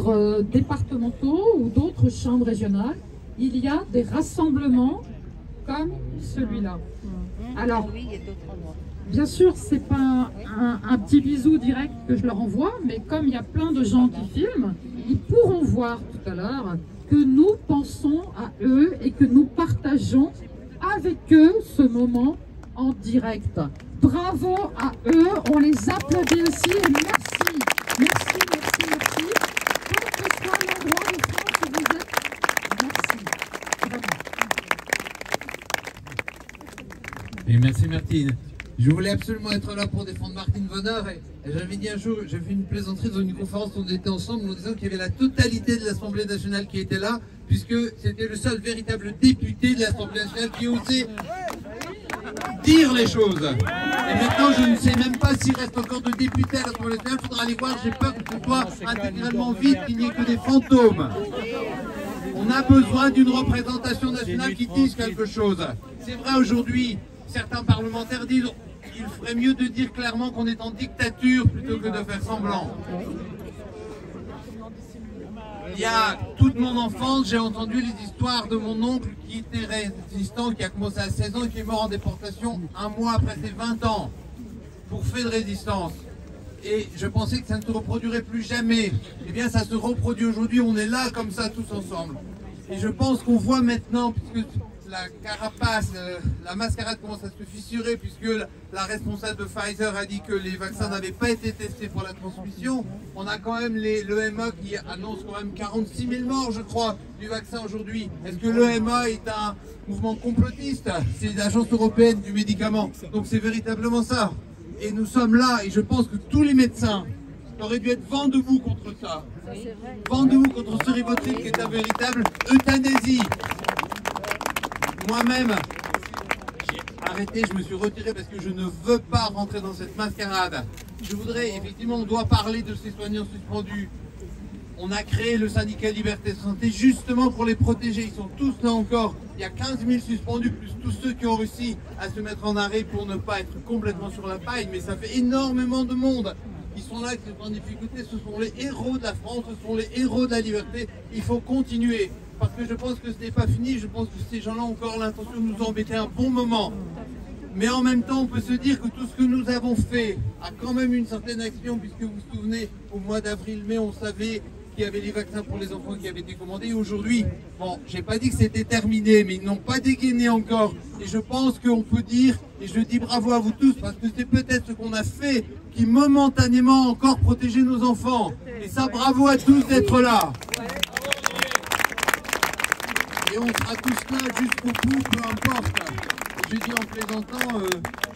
ordres départementaux ou d'autres chambres régionales, il y a des rassemblements comme celui-là. Alors, bien sûr, c'est pas un petit bisou direct que je leur envoie, mais comme il y a plein de gens qui filment, ils pourront voir tout à l'heure que nous pensons à eux et que nous partageons avec eux ce moment en direct. Bravo à eux, on les applaudit aussi et merci, merci, merci, merci. Quel que soit l'endroit de France où vous êtes, merci. Vraiment. Et merci Martine. Je voulais absolument être là pour défendre Martine Vonner et j'avais dit un jour, j'ai fait une plaisanterie dans une conférence où on était ensemble en disant qu'il y avait la totalité de l'Assemblée nationale qui était là, puisque c'était le seul véritable député de l'Assemblée nationale qui osait dire les choses. Et maintenant, je ne sais même pas s'il reste encore de députés à l'Assemblée nationale, il faudra aller voir, j'ai peur que ce soit intégralement vide, qu'il n'y ait que des fantômes. On a besoin d'une représentation nationale qui dise quelque chose. C'est vrai aujourd'hui, certains parlementaires disent qu'il ferait mieux de dire clairement qu'on est en dictature plutôt que de faire semblant. Il y a toute mon enfance, j'ai entendu les histoires de mon oncle qui était résistant, qui a commencé à 16 ans et qui est mort en déportation un mois après ses 20 ans pour fait de résistance. Et je pensais que ça ne se reproduirait plus jamais. Eh bien, ça se reproduit aujourd'hui, on est là comme ça tous ensemble. Et je pense qu'on voit maintenant, puisque la carapace, la mascarade commence à se fissurer, puisque la responsable de Pfizer a dit que les vaccins n'avaient pas été testés pour la transmission. On a quand même l'EMA qui annonce quand même 46 000 morts, je crois, du vaccin aujourd'hui. Est-ce que l'EMA est un mouvement complotiste? C'est l'agence européenne du médicament. Donc c'est véritablement ça. Et nous sommes là, et je pense que tous les médecins auraient dû être vent debout contre ça. Vent debout contre ce Rivotril qui est un véritable euthanasie. Moi-même, j'ai arrêté, je me suis retiré parce que je ne veux pas rentrer dans cette mascarade. Je voudrais, effectivement, on doit parler de ces soignants suspendus. On a créé le syndicat Liberté Santé justement pour les protéger. Ils sont tous là encore. Il y a 15 000 suspendus, plus tous ceux qui ont réussi à se mettre en arrêt pour ne pas être complètement sur la paille. Mais ça fait énormément de monde. Ils sont là, qui sont en difficulté. Ce sont les héros de la France, ce sont les héros de la liberté. Il faut continuer. Parce que je pense que ce n'est pas fini, je pense que ces gens-là ont encore l'intention de nous embêter un bon moment. Mais en même temps, on peut se dire que tout ce que nous avons fait a quand même une certaine action, puisque vous vous souvenez, au mois d'avril-mai, on savait qu'il y avait les vaccins pour les enfants qui avaient été commandés. Et aujourd'hui, bon, j'ai pas dit que c'était terminé, mais ils n'ont pas dégainé encore. Et je pense qu'on peut dire, et je dis bravo à vous tous, parce que c'est peut-être ce qu'on a fait qui momentanément a encore protégé nos enfants. Et ça, bravo à tous d'être là. Et on sera tous là jusqu'au bout, peu importe. Je dis en plaisantant,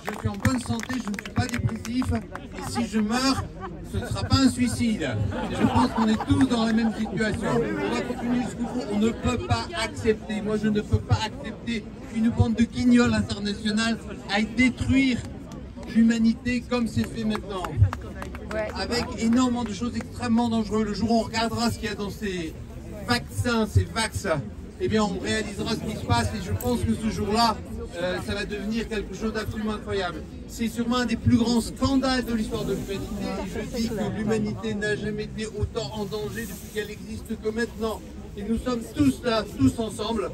je suis en bonne santé, je ne suis pas dépressif. Et si je meurs, ce ne sera pas un suicide. Et je pense qu'on est tous dans la même situation. On va continuer jusqu'au bout. On ne peut pas accepter, moi je ne peux pas accepter qu'une bande de guignols internationales aille détruire l'humanité comme c'est fait maintenant. Avec énormément de choses extrêmement dangereuses. Le jour où on regardera ce qu'il y a dans ces vaccins, ces vaccins, eh bien on réalisera ce qui se passe et je pense que ce jour-là, ça va devenir quelque chose d'absolument incroyable. C'est sûrement un des plus grands scandales de l'histoire de l'humanité et je dis que l'humanité n'a jamais été autant en danger depuis qu'elle existe que maintenant. Et nous sommes tous là, tous ensemble,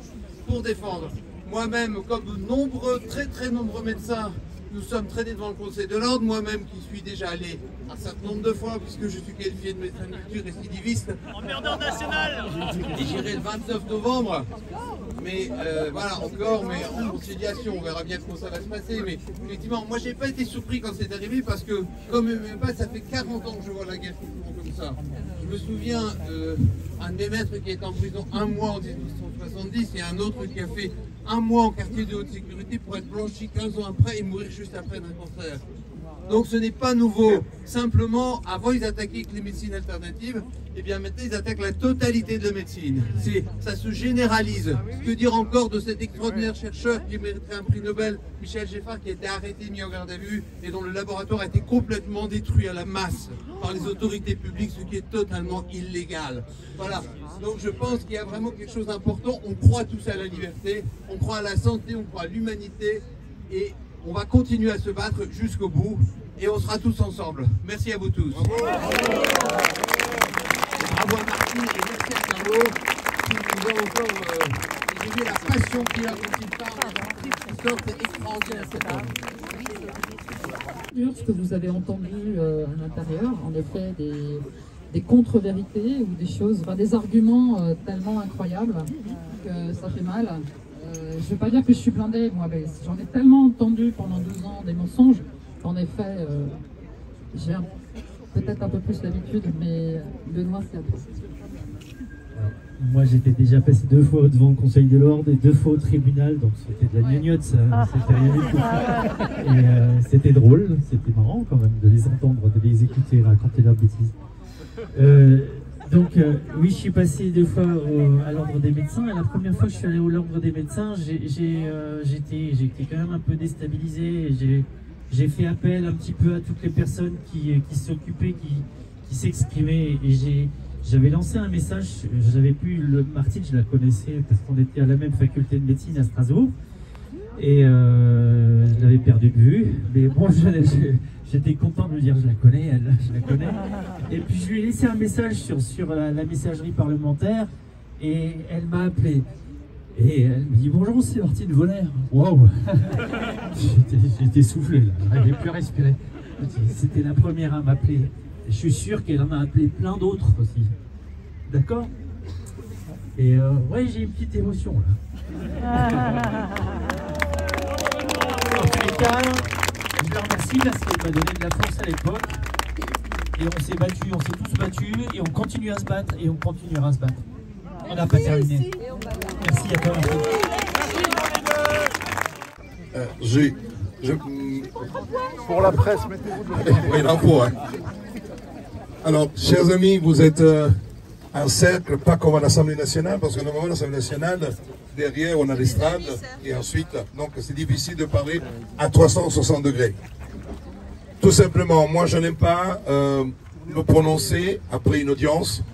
pour défendre. Moi-même, comme de nombreux, très nombreux médecins, nous sommes traînés devant le Conseil de l'Ordre, moi-même qui suis déjà allé un certain nombre de fois, puisque je suis qualifié de médecin récidiviste. En perdeur national. Et j'irai le 29 novembre. Mais voilà, encore, mais en conciliation, on verra bien comment ça va se passer. Mais effectivement, moi j'ai pas été surpris quand c'est arrivé, parce que comme ça fait 40 ans que je vois la guerre comme ça. Je me souviens d'un de mes maîtres qui est en prison un mois en 1970 et un autre qui a fait un mois en quartier de haute sécurité pour être blanchi 15 ans après et mourir juste après d'un cancer. Donc ce n'est pas nouveau. Simplement, avant ils attaquaient avec les médecines alternatives, et bien maintenant ils attaquent la totalité de la médecine. Ça se généralise. Que dire encore de cet extraordinaire chercheur qui mériterait un prix Nobel, Michel Geffard, qui a été arrêté, mis en garde à vue, et dont le laboratoire a été complètement détruit à la masse par les autorités publiques, ce qui est totalement illégal. Voilà. Donc je pense qu'il y a vraiment quelque chose d'important. On croit tous à la liberté, on croit à la santé, on croit à l'humanité, et on va continuer à se battre jusqu'au bout et on sera tous ensemble. Merci à vous tous. Bravo. beaucoup à Martine et merci à Carlo qui nous a encore éveillé la passion qu'il a quand il parle. Christophe est extraordinaire cet homme. Ce que vous avez entendu à l'intérieur, en effet, des contre-vérités ou des choses, enfin, des arguments tellement incroyables que ça fait mal. Je ne vais pas dire que je suis blindée, moi, mais j'en ai tellement entendu pendant 12 ans des mensonges. En effet, j'ai peut-être un peu plus l'habitude, mais Benoît, c'est un peu. Moi, j'étais déjà passé 2 fois devant le Conseil de l'Ordre et 2 fois au tribunal, donc c'était de la gnognotte, ça, c'était rien du tout. Et c'était drôle, c'était marrant quand même de les entendre, de les écouter raconter leurs bêtises. Oui, je suis passé 2 fois à l'Ordre des médecins, et la première fois que je suis allé à l'Ordre des médecins, j'étais quand même un peu déstabilisé, et j'ai fait appel un petit peu à toutes les personnes qui s'occupaient, qui s'exprimaient, et j'avais lancé un message. Martine, je la connaissais parce qu'on était à la même faculté de médecine à Strasbourg, et je l'avais perdu de vue, mais bon, j'étais content de lui dire je la connais, je la connais. Et puis je lui ai laissé un message sur la messagerie parlementaire, et elle m'a appelé. Et elle me dit bonjour, c'est Martine Voller. Waouh. J'étais soufflé là, j'arrivais plus à respirer. C'était la première à m'appeler. Je suis sûr qu'elle en a appelé plein d'autres aussi. D'accord? Et ouais, j'ai une petite émotion là. En tous les cas, je la remercie parce qu'elle m'a donné de la force à l'époque. Et on s'est battu, on s'est tous battus, et on continue à se battre, et on continuera à se battre. On n'a pas terminé. Merci à toi. Pour la presse, mettez-vous de oui, l'info, hein. Alors, chers amis, vous êtes un cercle, pas comme à l'Assemblée nationale, parce que normalement, l'Assemblée nationale, derrière, on a l'estrade, et ensuite, donc c'est difficile de parler à 360 degrés. Tout simplement, moi, je n'aime pas me prononcer après une audience.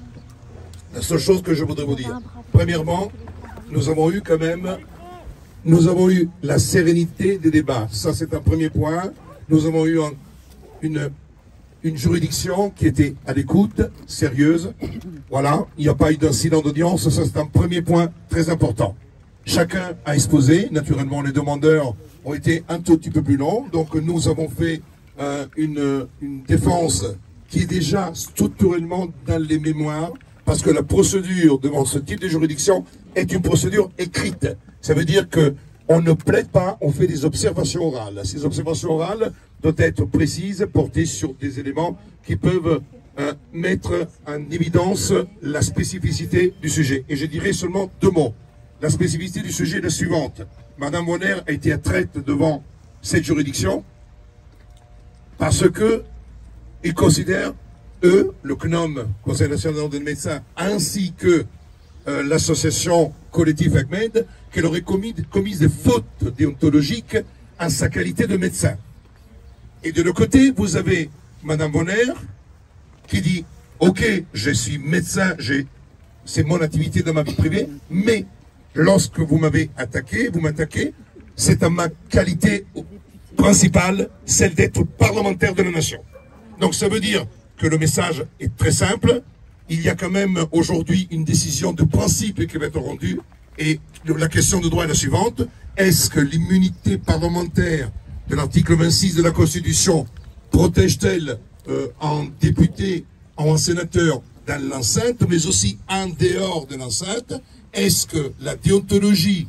La seule chose que je voudrais vous dire, premièrement, nous avons eu la sérénité des débats. Ça, c'est un premier point. Nous avons eu une juridiction qui était à l'écoute, sérieuse. Voilà, il n'y a pas eu d'incident d'audience. Ça, c'est un premier point très important. Chacun a exposé. Naturellement, les demandeurs ont été un tout petit peu plus longs. Donc, nous avons fait une défense qui est déjà structurellement dans les mémoires, parce que la procédure devant ce type de juridiction est une procédure écrite. Ça veut dire qu'on ne plaide pas, on fait des observations orales. Ces observations orales doivent être précises, portées sur des éléments qui peuvent mettre en évidence la spécificité du sujet. Et je dirais seulement 2 mots. La spécificité du sujet est la suivante. Madame Bonner a été traite devant cette juridiction parce que ils considèrent, eux, le CNOM, Conseil national des médecins, ainsi que l'association collective Ahmed, qu'elle aurait commis des fautes déontologiques en sa qualité de médecin. Et de l'autre côté, vous avez Madame Bonner qui dit « Ok, je suis médecin, c'est mon activité dans ma vie privée, mais lorsque vous m'avez attaqué, vous m'attaquez, c'est à ma qualité principale, celle d'être parlementaire de la nation. » Donc ça veut dire que le message est très simple. Il y a quand même aujourd'hui une décision de principe qui va être rendue. Et la question de droit est la suivante. Est-ce que l'immunité parlementaire de l'article 26 de la Constitution protège-t-elle un député ou un sénateur dans l'enceinte, mais aussi en dehors de l'enceinte? Est-ce que la déontologie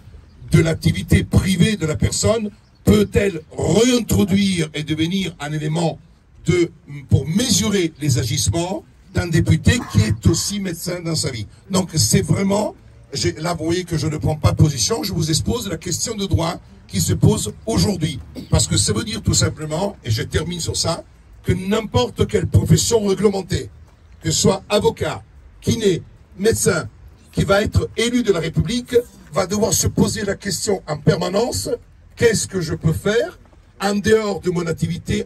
de l'activité privée de la personne peut-elle réintroduire et devenir un élément pour mesurer les agissements d'un député qui est aussi médecin dans sa vie? Donc c'est vraiment, là vous voyez que je ne prends pas position, je vous expose la question de droit qui se pose aujourd'hui. Parce que ça veut dire tout simplement, et je termine sur ça, que n'importe quelle profession réglementée, que ce soit avocat, kiné, médecin, qui va être élu de la République, va devoir se poser la question en permanence, qu'est-ce que je peux faire en dehors de mon activité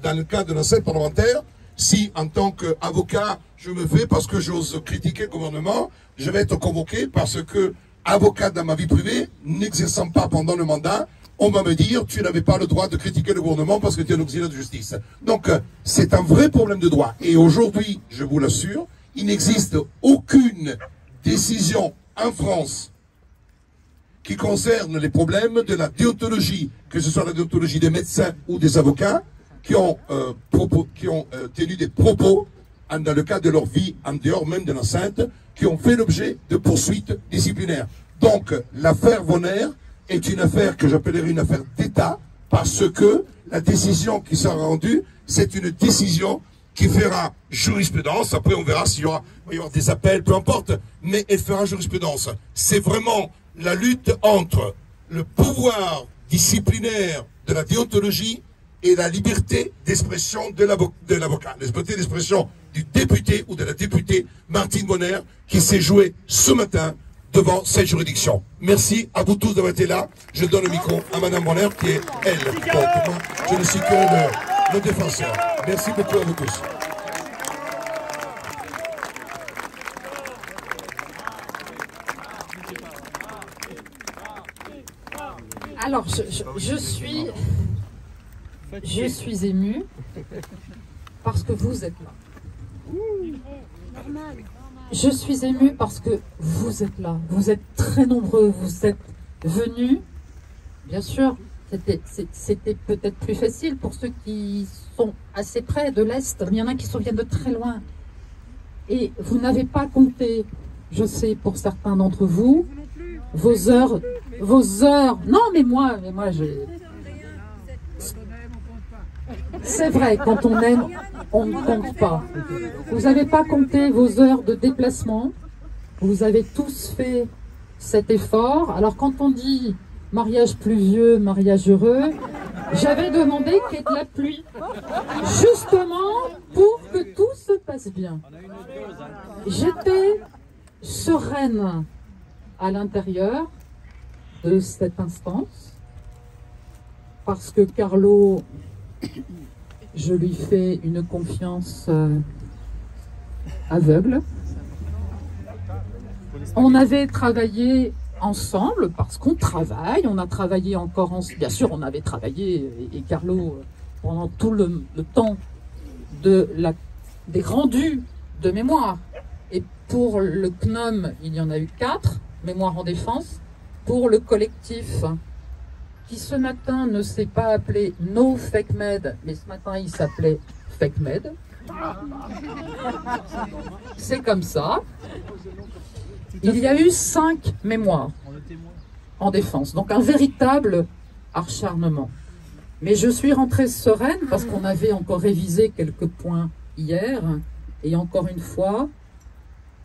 dans le cadre de l'enceinte parlementaire, si en tant qu'avocat, je me fais parce que j'ose critiquer le gouvernement, je vais être convoqué parce que, avocat dans ma vie privée, n'exerçant pas pendant le mandat, on va me dire tu n'avais pas le droit de critiquer le gouvernement parce que tu es un auxiliaire de justice. Donc c'est un vrai problème de droit. Et aujourd'hui, je vous l'assure, il n'existe aucune décision en France qui concerne les problèmes de la déontologie, que ce soit la déontologie des médecins ou des avocats, qui ont tenu des propos dans le cadre de leur vie, en dehors même de l'enceinte, qui ont fait l'objet de poursuites disciplinaires. Donc, l'affaire Vonner est une affaire que j'appellerais une affaire d'État, parce que la décision qui sera rendue, c'est une décision qui fera jurisprudence. Après, on verra s'il va y avoir des appels, peu importe, mais elle fera jurisprudence. C'est vraiment la lutte entre le pouvoir disciplinaire de la déontologie et la liberté d'expression de l'avocat, la liberté d'expression du député ou de la députée Martine Vonner, qui s'est jouée ce matin devant cette juridiction. Merci à vous tous d'avoir été là. Je donne le micro à Madame Vonner, qui est elle. Donc, moi, je ne suis que le défenseur. Merci beaucoup à vous tous. Alors, je suis émue parce que vous êtes là. Je suis émue parce que vous êtes là. Vous êtes très nombreux, vous êtes venus. Bien sûr, c'était peut-être plus facile pour ceux qui sont assez près de l'Est, mais il y en a qui viennent de très loin. Et vous n'avez pas compté, je sais pour certains d'entre vous, vos heures. Non, mais moi, c'est vrai, quand on aime, on ne compte pas. Vous n'avez pas compté vos heures de déplacement. Vous avez tous fait cet effort. Alors, quand on dit mariage pluvieux, mariage heureux, j'avais demandé qu'il y ait de la pluie. Justement, pour que tout se passe bien. J'étais sereine à l'intérieur de cette instance, parce que Carlo, je lui fais une confiance aveugle. On avait travaillé ensemble, parce qu'on travaille, on a travaillé encore ensemble. Bien sûr, on avait travaillé, et Carlo, pendant tout le temps des rendus de mémoire. Et pour le CNOM, il y en a eu 4, mémoire en défense. Pour le collectif, qui ce matin ne s'est pas appelé No Fake Med, mais ce matin il s'appelait Fake Med. C'est comme ça. Il y a eu 5 mémoires en défense, donc un véritable acharnement. Mais je suis rentrée sereine parce qu'on avait encore révisé quelques points hier, et encore une fois,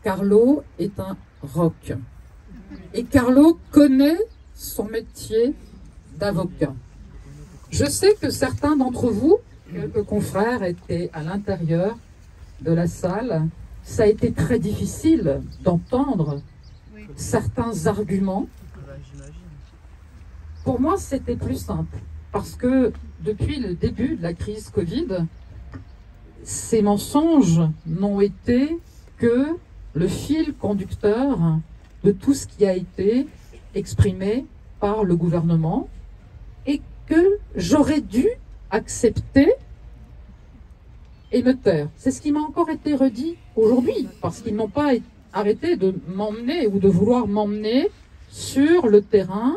Carlo est un roc. Et Carlo connaît son métier d'avocat. Je sais que certains d'entre vous, quelques confrères, étaient à l'intérieur de la salle. Ça a été très difficile d'entendre certains arguments. Pour moi, c'était plus simple, parce que depuis le début de la crise Covid, ces mensonges n'ont été que le fil conducteur de tout ce qui a été exprimé par le gouvernement, et que j'aurais dû accepter et me taire. C'est ce qui m'a encore été redit aujourd'hui, parce qu'ils n'ont pas arrêté de m'emmener ou de vouloir m'emmener sur le terrain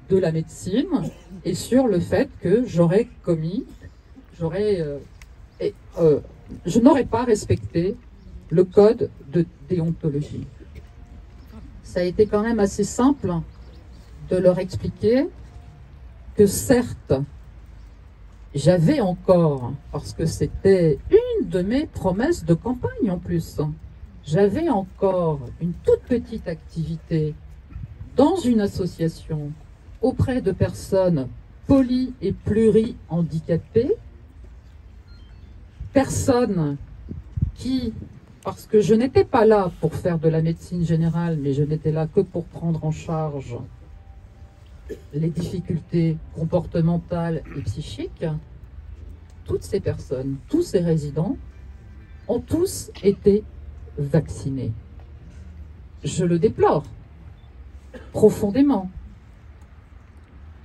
de la médecine et sur le fait que je n'aurais pas respecté le code de déontologie. Ça a été quand même assez simple de leur expliquer que certes, j'avais encore, parce que c'était une de mes promesses de campagne en plus, j'avais encore une toute petite activité dans une association auprès de personnes poly- et pluri-handicapées, personnes qui, parce que je n'étais pas là pour faire de la médecine générale, mais je n'étais là que pour prendre en charge les difficultés comportementales et psychiques, toutes ces personnes, tous ces résidents, ont tous été vaccinés. Je le déplore profondément.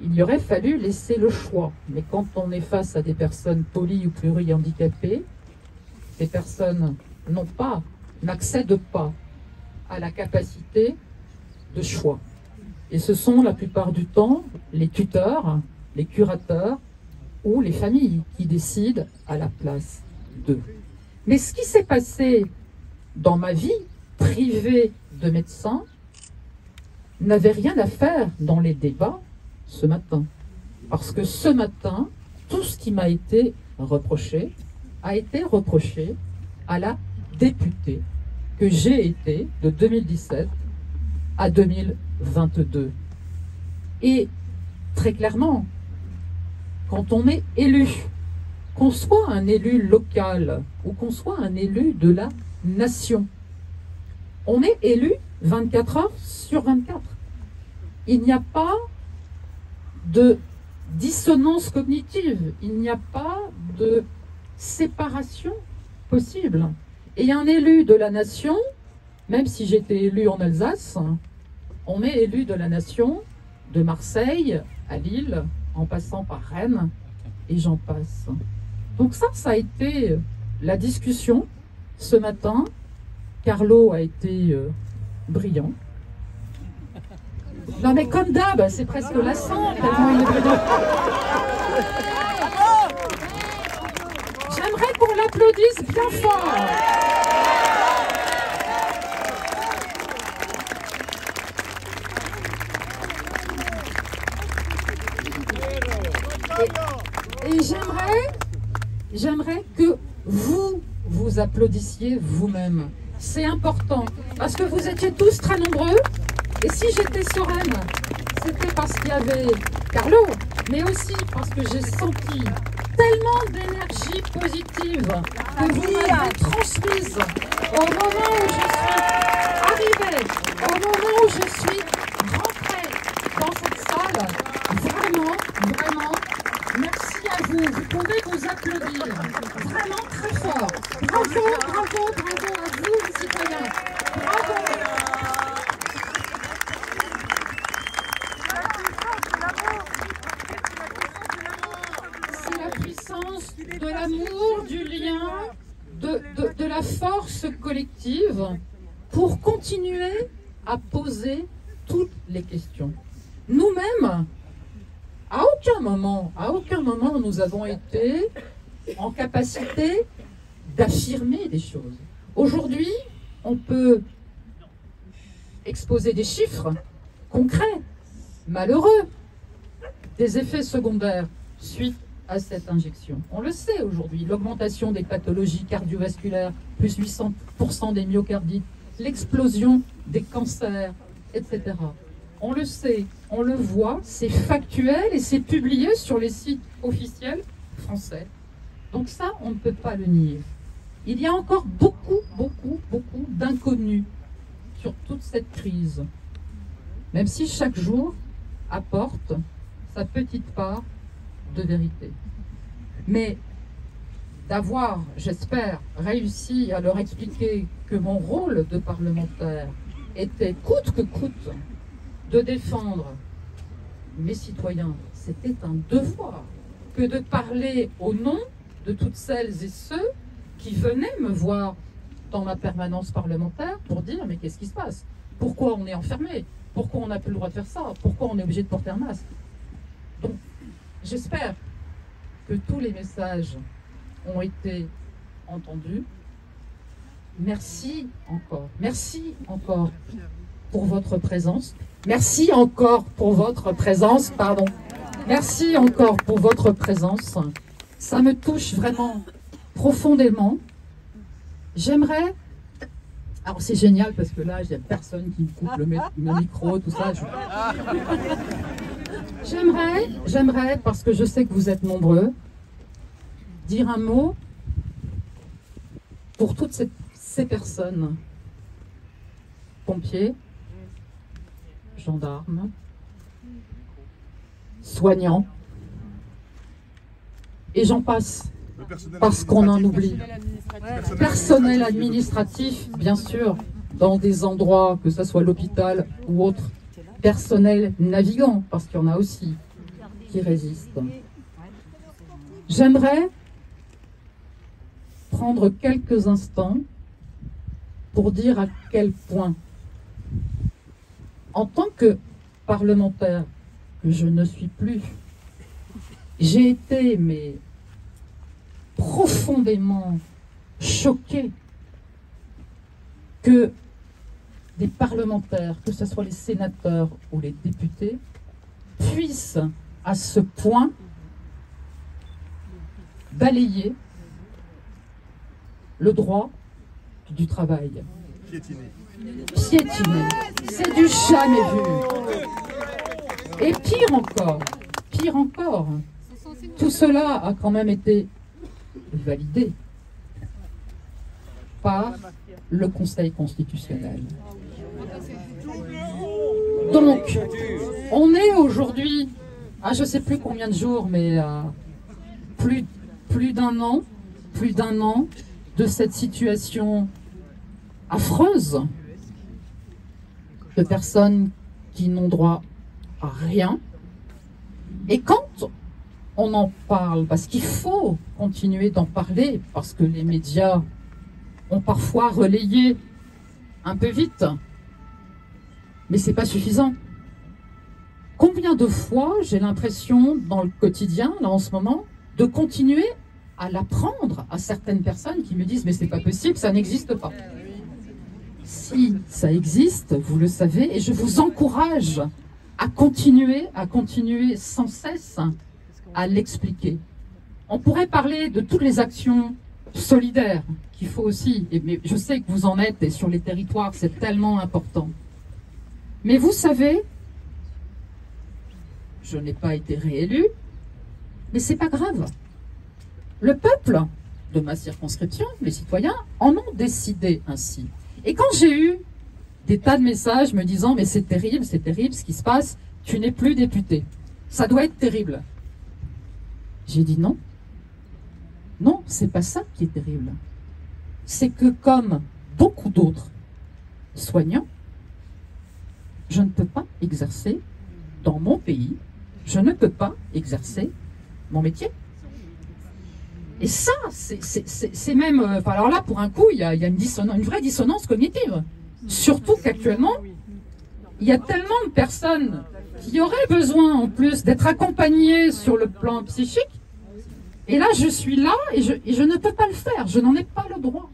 Il y aurait fallu laisser le choix, mais quand on est face à des personnes poly- ou pluri-handicapées, ces personnes n'ont pas n'accèdent pas à la capacité de choix. Et ce sont la plupart du temps les tuteurs, les curateurs ou les familles qui décident à la place d'eux. Mais ce qui s'est passé dans ma vie privée de médecin n'avait rien à faire dans les débats ce matin. Parce que ce matin, tout ce qui m'a été reproché a été reproché à la députée que j'ai été de 2017 à 2022. Et très clairement, quand on est élu, qu'on soit un élu local ou qu'on soit un élu de la nation, on est élu 24 heures sur 24. Il n'y a pas de dissonance cognitive, il n'y a pas de séparation possible. Et un élu de la nation, même si j'étais élu en Alsace, on est élu de la nation de Marseille à Lille, en passant par Rennes, et j'en passe. Donc ça a été la discussion ce matin. Carlo a été brillant. Non mais comme d'hab, c'est presque lassant, tellement il est brillant. J'aimerais qu'on l'applaudisse bien fort. Et j'aimerais que vous applaudissiez vous-même. C'est important, parce que vous étiez tous très nombreux, et si j'étais sereine, c'était parce qu'il y avait Carlo, mais aussi parce que j'ai senti tellement d'énergie positive que vous m'avez transmise au moment où je suis arrivée, au moment où je suis rentrée dans cette salle. Vraiment, merci à vous. Vous pouvez vous applaudir vraiment très fort. Bravo à vous, les citoyens. Bravo. C'est la puissance de l'amour, du lien, de la force collective pour continuer à poser toutes les questions. Nous-mêmes, à aucun moment, nous avons été en capacité d'affirmer des choses. Aujourd'hui, on peut exposer des chiffres concrets, malheureux, des effets secondaires suite à cette injection. On le sait aujourd'hui, l'augmentation des pathologies cardiovasculaires, plus 800% des myocardites, l'explosion des cancers, etc. On le sait, on le voit, c'est factuel et c'est publié sur les sites officiels français. Donc ça, on ne peut pas le nier. Il y a encore beaucoup d'inconnus sur toute cette crise, même si chaque jour apporte sa petite part de vérité. Mais d'avoir, j'espère, réussi à leur expliquer que mon rôle de parlementaire était coûte que coûte de défendre mes citoyens, c'était un devoir que de parler au nom de toutes celles et ceux qui venaient me voir dans ma permanence parlementaire pour dire mais qu'est-ce qui se passe? Pourquoi on est enfermé? Pourquoi on n'a plus le droit de faire ça? Pourquoi on est obligé de porter un masque? Donc j'espère que tous les messages ont été entendus. Merci encore pour votre présence. Merci encore pour votre présence, pardon. Merci encore pour votre présence. Ça me touche vraiment profondément. J'aimerais... Alors c'est génial parce que là, il n'y a personne qui me coupe le micro, tout ça. J'aimerais, parce que je sais que vous êtes nombreux, dire un mot pour toutes ces personnes. Pompiers, gendarmes, soignants, et j'en passe, parce qu'on en oublie. Personnel administratif, bien sûr, dans des endroits, que ce soit l'hôpital ou autre. Personnel navigant, parce qu'il y en a aussi qui résistent. J'aimerais prendre quelques instants pour dire à quel point, en tant que parlementaire, que je ne suis plus, j'ai été mais profondément choquée que des parlementaires, que ce soit les sénateurs ou les députés, puissent à ce point balayer le droit du travail. Piétiner. C'est du jamais vu. Et pire encore, tout cela a quand même été validé par le Conseil constitutionnel. Donc, on est aujourd'hui, je ne sais plus combien de jours, mais plus d'un an de cette situation affreuse de personnes qui n'ont droit à rien. Et quand on en parle, parce qu'il faut continuer d'en parler, parce que les médias ont parfois relayé un peu vite, mais c'est pas suffisant. Combien de fois j'ai l'impression dans le quotidien, là en ce moment, de continuer à l'apprendre à certaines personnes qui me disent mais c'est pas possible, ça n'existe pas. Si ça existe, vous le savez, et je vous encourage à continuer sans cesse à l'expliquer. On pourrait parler de toutes les actions solidaires qu'il faut aussi, mais je sais que vous en êtes, et sur les territoires, c'est tellement important. Mais vous savez, je n'ai pas été réélu, mais c'est pas grave. Le peuple de ma circonscription, les citoyens, en ont décidé ainsi. Et quand j'ai eu des tas de messages me disant « mais c'est terrible ce qui se passe, tu n'es plus député. Ça doit être terrible. » J'ai dit non. Non, c'est pas ça qui est terrible. C'est que comme beaucoup d'autres soignants, je ne peux pas exercer dans mon pays, je ne peux pas exercer mon métier. Et ça, c'est même... alors là, pour un coup, il y a une vraie dissonance cognitive. Surtout qu'actuellement, il y a tellement de personnes qui auraient besoin, en plus, d'être accompagnées sur le plan psychique. Et là, je suis là et je ne peux pas le faire. Je n'en ai pas le droit.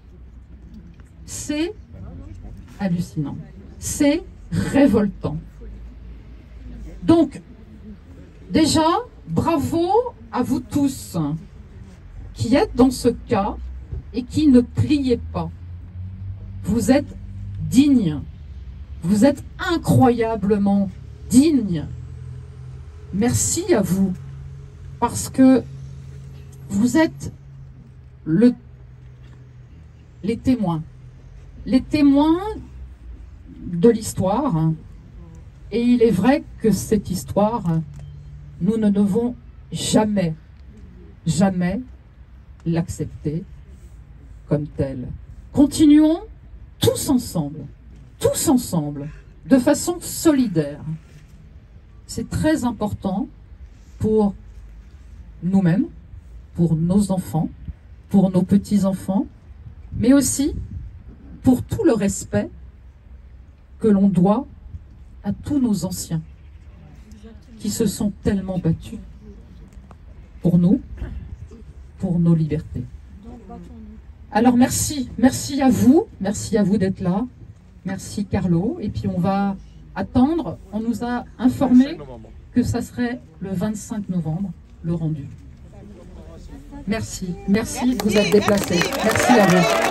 C'est hallucinant. C'est révoltant. Donc, déjà, bravo à vous tous qui êtes dans ce cas et qui ne pliez pas. Vous êtes dignes. Vous êtes incroyablement dignes. Merci à vous. Parce que vous êtes les témoins. Les témoins de l'histoire. Et il est vrai que cette histoire, nous ne devons jamais l'accepter comme telle. Continuons tous ensemble, de façon solidaire. C'est très important pour nous-mêmes, pour nos enfants, pour nos petits-enfants, mais aussi pour tout le respect que l'on doit à tous nos anciens qui se sont tellement battus pour nous, pour nos libertés. Alors merci à vous d'être là, merci Carlo, et puis on va attendre, on nous a informé que ça serait le 25 novembre, le rendu. Merci de vous être déplacés, merci à vous.